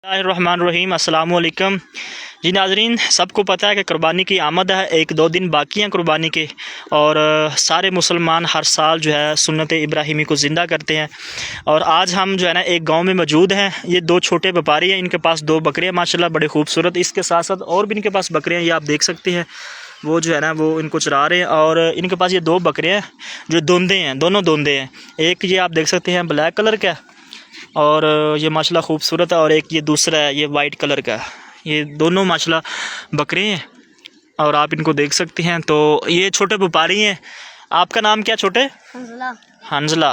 रहमान अस्सलाम वालेकुम जी नाजरीन, सबको पता है कि कुर्बानी की आमद है, एक दो दिन बाकी हैं कुर्बानी के। और सारे मुसलमान हर साल जो है सुन्नत इब्राहिमी को ज़िंदा करते हैं। और आज हम जो है ना एक गांव में मौजूद हैं। ये दो छोटे व्यापारी हैं, इनके पास दो बकरियां माशाल्लाह बड़े खूबसूरत। इसके साथ साथ और भी इनके पास बकरियां, ये आप देख सकते हैं, वो जो है ना वो इनको चरा रहे हैं। और इनके पास ये दो बकरियाँ हैं जो दोंदे हैं, दोनों दोंदे हैं। एक ये आप देख सकते हैं ब्लैक कलर का और ये माशाल्लाह खूबसूरत है, और एक ये दूसरा है ये वाइट कलर का। ये दोनों माशाल्लाह बकरे हैं और आप इनको देख सकते हैं। तो ये छोटे व्यापारी हैं। आपका नाम क्या छोटे? हंजला। हंजला।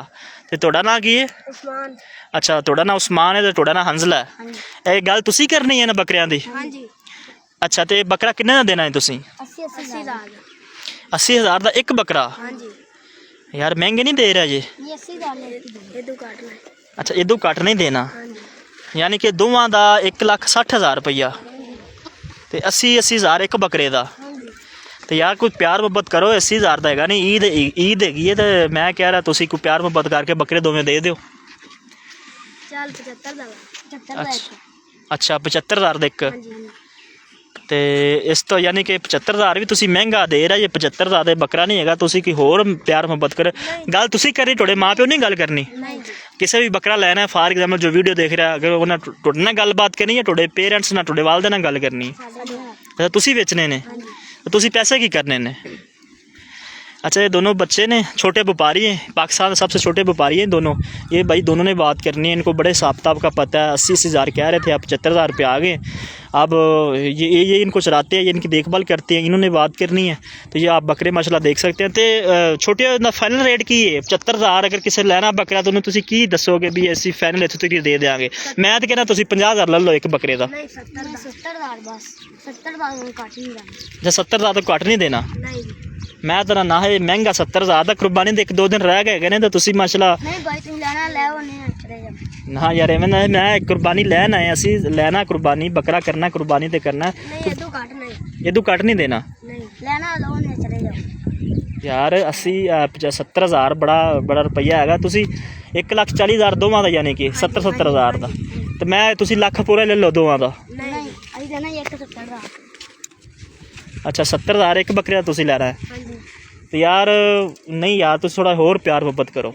तो थोड़ा ना की है उस्मान। अच्छा, थोड़ा ना उस्मान है तो थोड़ा ना हंजला है। ये गल तुसी करनी है ना बकरियां दी? हाँ जी। अच्छा, तो बकरा किन्ने दा देना है तुसी? 80,000 का एक बकरा? हाँ जी। यार महंगे नहीं दे रहा ये? 80,000 काटना। अच्छा, इदू घट नहीं देना, हाँ जी। यानी कि दोवां का 1,60,000 रुपया तो 80,000 एक बकरे का। हाँ जी। तो यार कोई प्यार मुहब्बत करो। 80,000 का है नहीं, ईद हैगी है। तो मैं कह रहा तुसी कोई प्यार मुहब्बत करके बकरे दोवें दे दो। चल 75,000। अच्छा 75,000 का एक। हाँ जी। तो इस तो यानी कि 75,000 भी तुसी महंगा दे रहा। ये 75,000 का बकरा नहीं है। तुसी कोई होर प्यार मुहब्बत करे गल तुसी करनी, थोड़े माँ प्यो नहीं गल करनी। नहीं जी। किसी भी बकरा लेना है, फॉर एग्जाम्पल जो वीडियो देख रहा है, अगर उन्हें थोड़े ना गलबात करनी है, थोड़े पेरेंट्स ना थोड़े वालदे नाल गल करनी है। तुसी बेचने ने हाँ जी। तो तुसी पैसे की करने ने? अच्छा, ये दोनों बच्चे ने छोटे व्यापारी हैं, पाकिस्तान में सबसे छोटे व्यापारी हैं दोनों। ये भाई दोनों ने बात करनी है, इनको बड़े हिसाब किताब का पता है। 80,000 कह रहे थे, अब 75,000 रुपये आ गए। अब ये इनको चराते हैं, ये इनकी देखभाल करते हैं, इन्होंने बात करनी है। तो ये आप बकरे माशाल्लाह देख सकते हैं। तो छोटे ना फाइनल रेट की है 75,000। अगर किसी लेना बकरा तो उन्हें तुसी की दसोगे भी ऐसी फाइनल इत्थों तक दे देंगे? मैं तो कहना तुसी 50,000 ले लो एक बकरे का। नहीं 70,000 बस। 70,000 काट नहीं देना। अच्छा 70,000 तो घट नहीं देना? नहीं जी। मैं तो ना है महंगा 70,000 का। कुर्बानी दे एक दो दिन रह गए ने तो तुसी माशाल्लाह। नहीं भाई तुम लेना ले वो नहीं चले जा। हाँ यार मैं कुर्बानी लैन आए, असी लैना कुर्बानी, बकरा करना कुर्बानी तो करना। नहीं ये तो काट नहीं। ये तू कट नहीं देना? नहीं लेना लो नहीं चले जाओ यार 70,000 बड़ा रुपया है। तुसी 1,40,000 दोवां दा, यानी कि 70,000 का। तो मैं तुसी लख पूरा ले लो दोवां दा। नहीं अभी देना ये 70,000। अच्छा 70,000 एक बकरे का तुसी लेना है? हाँ जी। तो यार नहीं यार, तुसी थोड़ा होर प्यार मुहब्बत करो।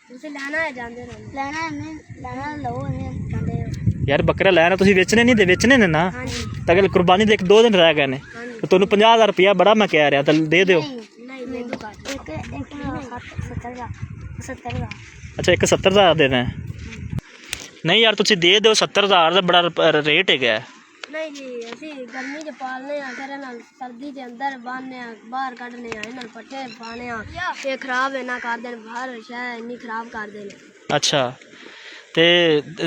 तुझे लेना है जानते रहो। लेना है नहीं लेना लो नहीं जानते हो। यार बकरा लेना तुसी बेचने नहीं दे, बेचने ने ना। हाँ जी। तो अगर कुर्बानी दे एक दो दिन रह गए ने हाँ जी। तो तुहानू 50,000 रुपया बड़ा मैं कह रहा, तो दे दो। नहीं ये तो काट एक 70,000। अच्छा 70,000 देना है? नहीं यार तुसी दे दो। 70,000 का बड़ा रेट है। नहीं जी ਅਸੀਂ ਗਰਮੀ ਚ ਪਾਲਨੇ ਆ, ਫਿਰ ਇਹਨਾਂ ਸਰਦੀ ਦੇ ਅੰਦਰ ਬਾਹਨੇ ਆ, ਬਾਹਰ ਕੱਢਨੇ ਆ, ਇਹਨਾਂ ਪੱਠੇ ਪਾਣੇ ਆ, ਇਹ ਖਰਾਬ ਇਹਨਾਂ ਕਰ ਦੇਣ, ਬਾਹਰ ਸ਼ਾਇਦ ਇੰਨੀ ਖਰਾਬ ਕਰ ਦੇਣ। अच्छा तो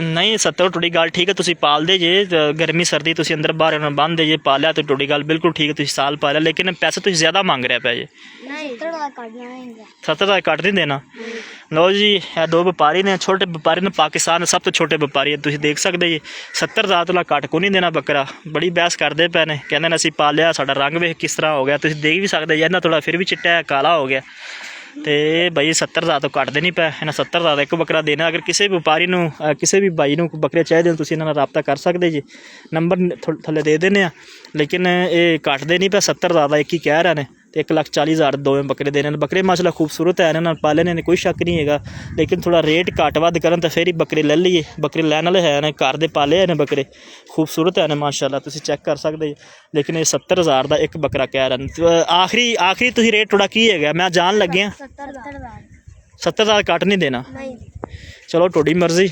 नहीं 70 थोड़ी गल ठीक है, तुसी पालदे जे गर्मी सर्दी तुसी अंदर बाहर उन्हें बंद जे पालिया तो थोड़ी गल बिल्कुल ठीक है, तुसी साल पालिया। लेकिन पैसे तुसी ज़्यादा मांग रहे पे जे। नहीं 70,000 कट नहीं देना। लो जी ये दो व्यापारी ने, छोटे व्यापारी ने, पाकिस्तान सब तो छोटे व्यापारी है। तुसी देख सकते जी 70,000 तो घट को नहीं देना बकरा। बड़ी बहस करते पे ने, कहते ने असी पालिया, साडा रंग वेख किस तरह हो गया। तुसी देख भी सकते जी, इन्ना थोड़ा फिर भी चिट्टा काला हो गया। तो भाई 70,000 तो घटते नहीं पे, इन्हें 70,000 एक बकरा देना। अगर किसी व्यापारी नू किसी भी भाई नू बकरे चाहिए तुसी इन्हां नाल राबता कर सकते जी, नंबर थल्ले दे देने। लेकिन ये घटते नहीं पे, 70,000 एक ही कह रहे हैं। तो 1,40,000 दोवें बकरे देने। बकरे माशाल्लाह खूबसूरत है, इन्हां पालने ने कोई शक नहीं है। लेकिन थोड़ा रेट घट वध करन तो फिर ही बकरे ले लीए। बकरे लैन वाले है, घर दे पाले हैं बकरे, खूबसूरत है माशाल्लाह, तुसी चेक कर सकते। लेकिन ये 70,000 का एक बकरा कह रहे हैं। आखिरी तुसी रेट थोड़ा की है, मैं जान लगे 70,000। 70,000 घट नहीं देना? नहीं चलो थोड़ी मर्जी।